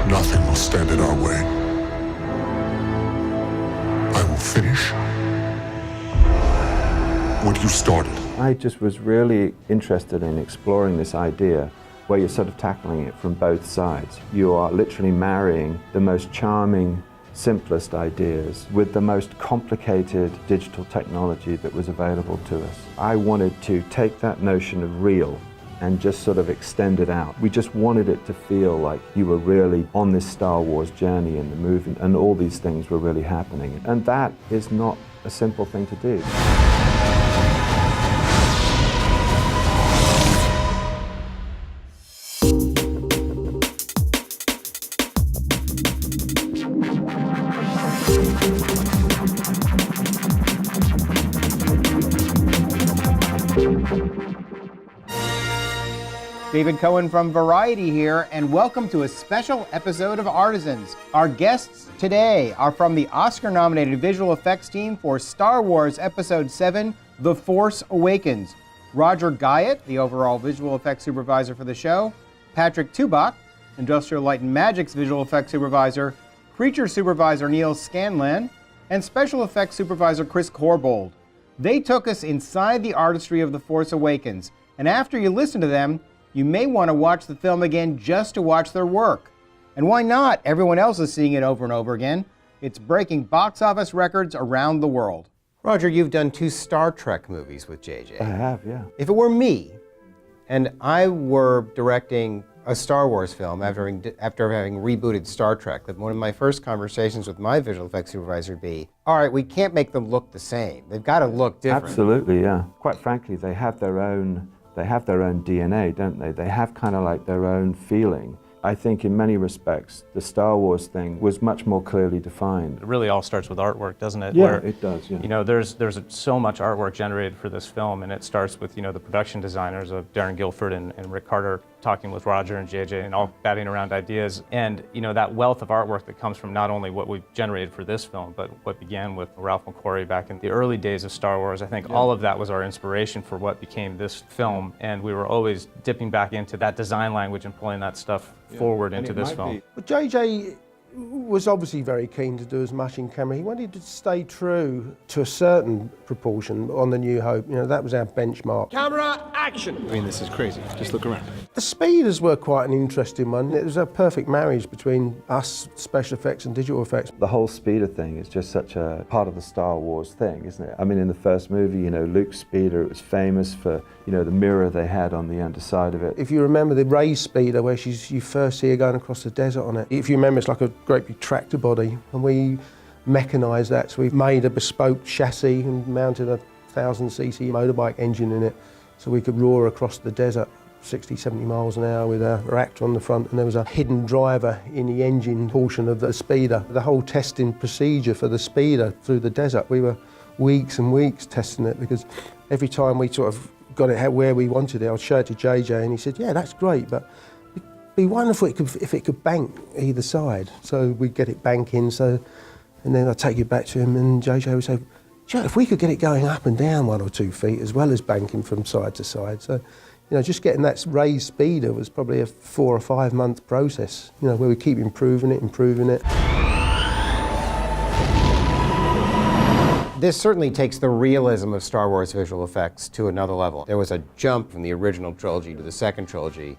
Nothing will stand in our way. I will finish what you started. I just was really interested in exploring this idea where you're sort of tackling it from both sides. You are literally marrying the most charming, simplest ideas with the most complicated digital technology that was available to us. I wanted to take that notion of real and just sort of extend it out. We just wanted it to feel like you were really on this Star Wars journey in the movie and all these things were really happening. And that is not a simple thing to do. David Cohen from Variety here, and welcome to a special episode of Artisans. Our guests today are from the Oscar-nominated visual effects team for Star Wars Episode 7, The Force Awakens. Roger Guyett, the overall visual effects supervisor for the show, Patrick Tubach, Industrial Light and Magic's visual effects supervisor, creature supervisor Neil Scanlan, and special effects supervisor Chris Corbold. They took us inside the artistry of The Force Awakens, and after you listen to them, you may want to watch the film again just to watch their work. And why not? Everyone else is seeing it over and over again. It's breaking box office records around the world. Roger, you've done 2 Star Trek movies with JJ. I have, yeah. If it were me, and I were directing a Star Wars film after having rebooted Star Trek, that one of my first conversations with my visual effects supervisor would be, all right, we can't make them look the same. They've got to look different. Absolutely, yeah. Quite frankly, they have their own DNA, don't they? They have kind of like their own feeling. I think in many respects, the Star Wars thing was much more clearly defined. It really all starts with artwork, doesn't it? Yeah, it does, yeah. You know, there's so much artwork generated for this film, and it starts with, you know, the production designers of Darren Guilford and Rick Carter talking with Roger and JJ and all batting around ideas. And, you know, that wealth of artwork that comes from not only what we've generated for this film, but what began with Ralph McQuarrie back in the early days of Star Wars. I think all of that was our inspiration for what became this film, and we were always dipping back into that design language and pulling that stuff forward into this film. But JJ was obviously very keen to do as much in camera. He wanted to stay true to a certain proportion on The New Hope. You know, that was our benchmark. Camera, action! I mean, this is crazy. Just look around. The speeders were quite an interesting one. It was a perfect marriage between us, special effects and digital effects. The whole speeder thing is just such a part of the Star Wars thing, isn't it? I mean, in the first movie, you know, Luke's speeder, it was famous for, you know, the mirror they had on the underside of it. If you remember the Rey speeder where you first see her going across the desert on it, if you remember, it's like a great big tractor body, and we mechanised that, so we've made a bespoke chassis and mounted a 1000cc motorbike engine in it so we could roar across the desert 60, 70 miles an hour with a reactor on the front, and there was a hidden driver in the engine portion of the speeder. The whole testing procedure for the speeder through the desert, we were weeks and weeks testing it, because every time we sort of got it where we wanted it, I'd show it to JJ and he said, yeah, that's great, but be wonderful if it could bank either side. So we'd get it banking, and then I'd take it back to him, and JJ would say, Joe, if we could get it going up and down 1 or 2 feet as well as banking from side to side. So, you know, just getting that raised speeder was probably a 4 or 5 month process, you know, where we keep improving it. This certainly takes the realism of Star Wars visual effects to another level. There was a jump from the original trilogy to the second trilogy,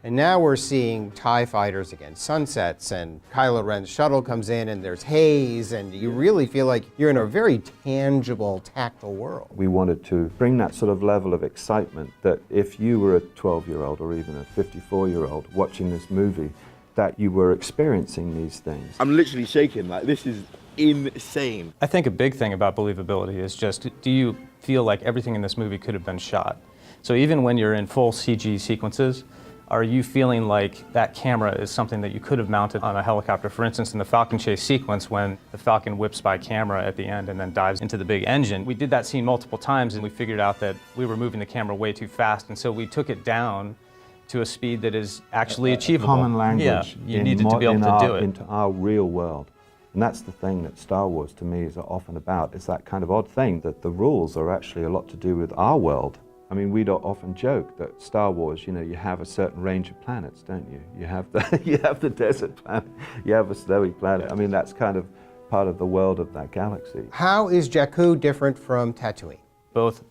and now we're seeing TIE fighters against sunsets, and Kylo Ren's shuttle comes in and there's haze, and you really feel like you're in a very tangible, tactile world. We wanted to bring that sort of level of excitement that if you were a 12-year-old or even a 54-year-old watching this movie, that you were experiencing these things. I'm literally shaking, like, this is insane. I think a big thing about believability is just, do you feel like everything in this movie could have been shot? So even when you're in full CG sequences, are you feeling like that camera is something that you could have mounted on a helicopter? For instance, in the Falcon chase sequence, when the Falcon whips by camera at the end and then dives into the big engine, we did that scene multiple times, and we figured out that we were moving the camera way too fast, and so we took it down to a speed that is actually achievable. Common language. Yeah, you needed to be able to do it. Into our real world. And that's the thing that Star Wars, to me, is often about. It's that kind of odd thing that the rules are actually a lot to do with our world. I mean, we'd often joke that Star Wars, you have a certain range of planets, don't you? You have the, you have the desert planet, you have a snowy planet. I mean, that's kind of part of the world of that galaxy. How is Jakku different from Tatooine? Both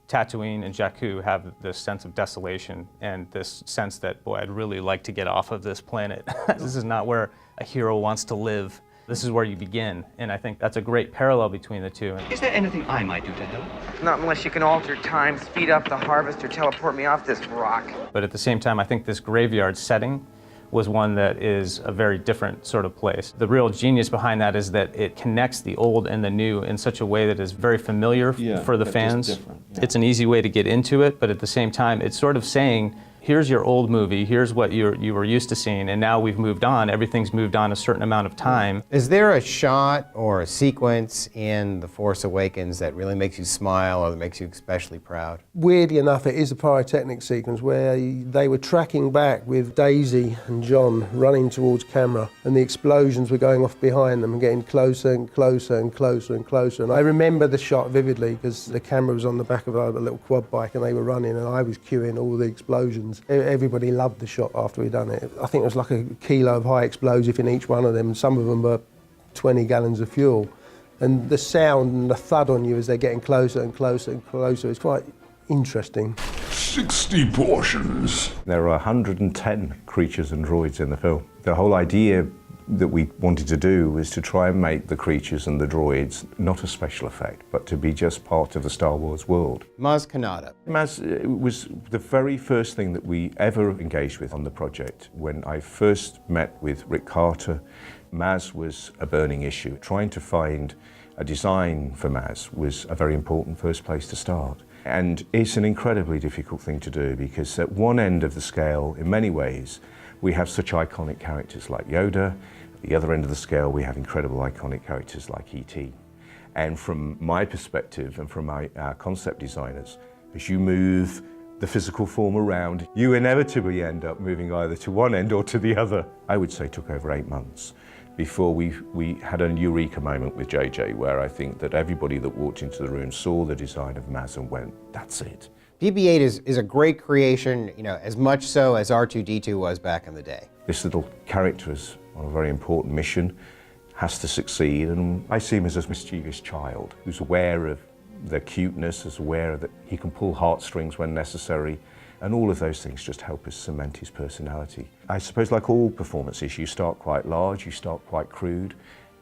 Tatooine and Jakku have this sense of desolation and this sense that, boy, I'd really like to get off of this planet. This is not where a hero wants to live. This is where you begin, and I think that's a great parallel between the two. Is there anything I might do to help? Not unless you can alter time, speed up the harvest, or teleport me off this rock. But at the same time, I think this graveyard setting was one that is a very different sort of place. The real genius behind that is that it connects the old and the new in such a way that is very familiar for the fans. It's an easy way to get into it, but at the same time, it's sort of saying, here's your old movie, here's what you were used to seeing, and now we've moved on, everything's moved on a certain amount of time. Is there a shot or a sequence in The Force Awakens that really makes you smile or that makes you especially proud? Weirdly enough, it is a pyrotechnic sequence where they were tracking back with Daisy and John running towards camera, and the explosions were going off behind them and getting closer and closer and closer and closer. And I remember the shot vividly because the camera was on the back of a little quad bike and they were running and I was cueing all the explosions. Everybody loved the shot after we'd done it. I think it was like a kilo of high explosive in each one of them, and some of them were 20 gallons of fuel. And the sound and the thud on you as they're getting closer and closer and closer is quite interesting. 60 portions. There are 110 creatures and droids in the film. The whole idea that we wanted to do was to try and make the creatures and the droids not a special effect, but to be just part of the Star Wars world. Maz Kanata. Maz was the very first thing that we ever engaged with on the project. When I first met with Rick Carter, Maz was a burning issue. Trying to find a design for Maz was a very important first place to start. And it's an incredibly difficult thing to do because at one end of the scale, in many ways, we have such iconic characters like Yoda. At the other end of the scale, we have incredible iconic characters like E.T. And from my perspective and from our concept designers, as you move the physical form around, you inevitably end up moving either to one end or to the other. I would say it took over 8 months before we had a eureka moment with JJ, where I think that everybody that walked into the room saw the design of Maz and went, that's it. BB-8 is a great creation, as much so as R2-D2 was back in the day. This little character is on a very important mission, has to succeed, and I see him as a mischievous child who's aware of their cuteness, is aware that he can pull heartstrings when necessary, and all of those things just help us cement his personality. I suppose like all performances, you start quite large, you start quite crude,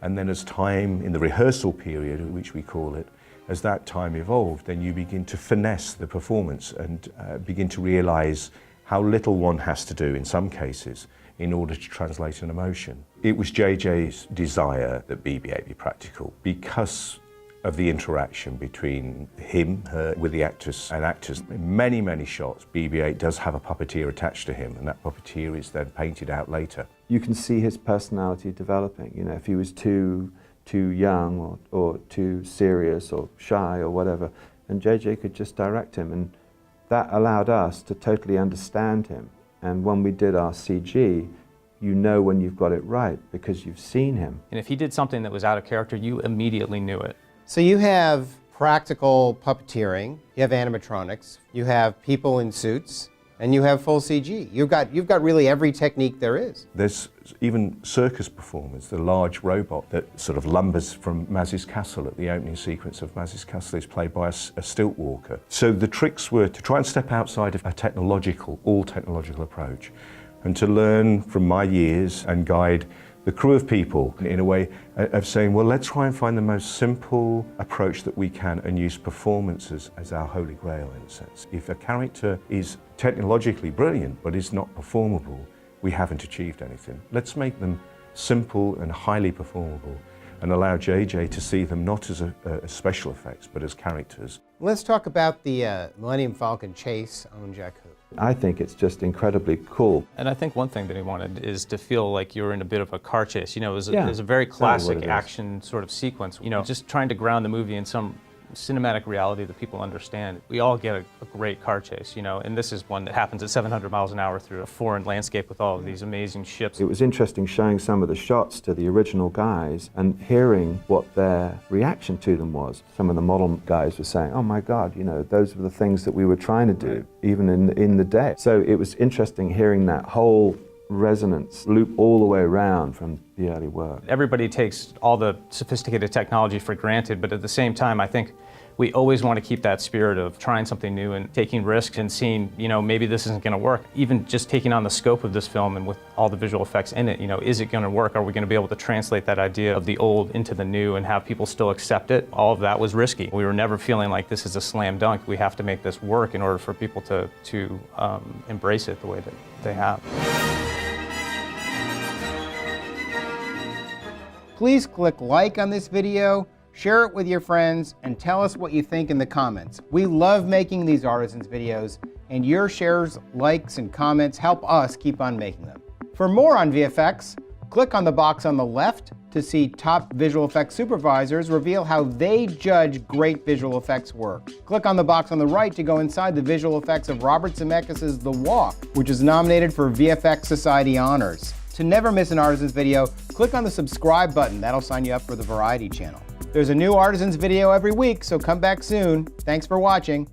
and then as time, in the rehearsal period, which we call it, as that time evolved, then you begin to finesse the performance and begin to realize how little one has to do in some cases in order to translate an emotion. It was JJ's desire that BB-8 be practical because of the interaction between him, her, with the actors and actors. In many, many shots, BB-8 does have a puppeteer attached to him, and that puppeteer is then painted out later. You can see his personality developing. If he was too young or too serious or shy or whatever, and JJ could just direct him, and that allowed us to totally understand him. And when we did our CG, you know when you've got it right because you've seen him. And if he did something that was out of character, you immediately knew it. So you have practical puppeteering, you have animatronics, you have people in suits, and you have full CG. You've got really every technique there is. There's even circus performers, the large robot that sort of lumbers from Maz's castle at the opening sequence of Maz's castle is played by a stilt walker. So the tricks were to try and step outside of a all technological approach, and to learn from my years and guide the crew of people in a way of saying, well, let's try and find the most simple approach that we can and use performances as our holy grail in a sense. If a character is technologically brilliant but is not performable, we haven't achieved anything. Let's make them simple and highly performable and allow JJ to see them not as special effects but as characters. Let's talk about the Millennium Falcon chase on Jakku. I think it's just incredibly cool. And I think one thing that he wanted is to feel like you were in a bit of a car chase. It was Yeah, a very exactly what classic it is. action sort of sequence. Just trying to ground the movie in some cinematic reality that people understand. We all get a great car chase, you know, and this is one that happens at 700 miles an hour through a foreign landscape with all of these amazing ships. It was interesting showing some of the shots to the original guys and hearing what their reaction to them was. Some of the model guys were saying, oh my God, you know, those were the things that we were trying to do, even in the day. So it was interesting hearing that whole resonance loop all the way around from the early work. Everybody takes all the sophisticated technology for granted, but at the same time, I think we always want to keep that spirit of trying something new and taking risks and seeing, you know, maybe this isn't going to work. Even just taking on the scope of this film and with all the visual effects in it, you know, is it going to work? Are we going to be able to translate that idea of the old into the new and have people still accept it? All of that was risky. We were never feeling like this is a slam dunk. We have to make this work in order for people to embrace it the way that they have. Please click like on this video, share it with your friends, and tell us what you think in the comments. We love making these Artisans videos, and your shares, likes, and comments help us keep on making them. For more on VFX, click on the box on the left to see top visual effects supervisors reveal how they judge great visual effects work. Click on the box on the right to go inside the visual effects of Robert Zemeckis' The Walk, which is nominated for VFX Society honors. To never miss an Artisans video, click on the subscribe button. That'll sign you up for the Variety channel. There's a new Artisans video every week, so come back soon. Thanks for watching.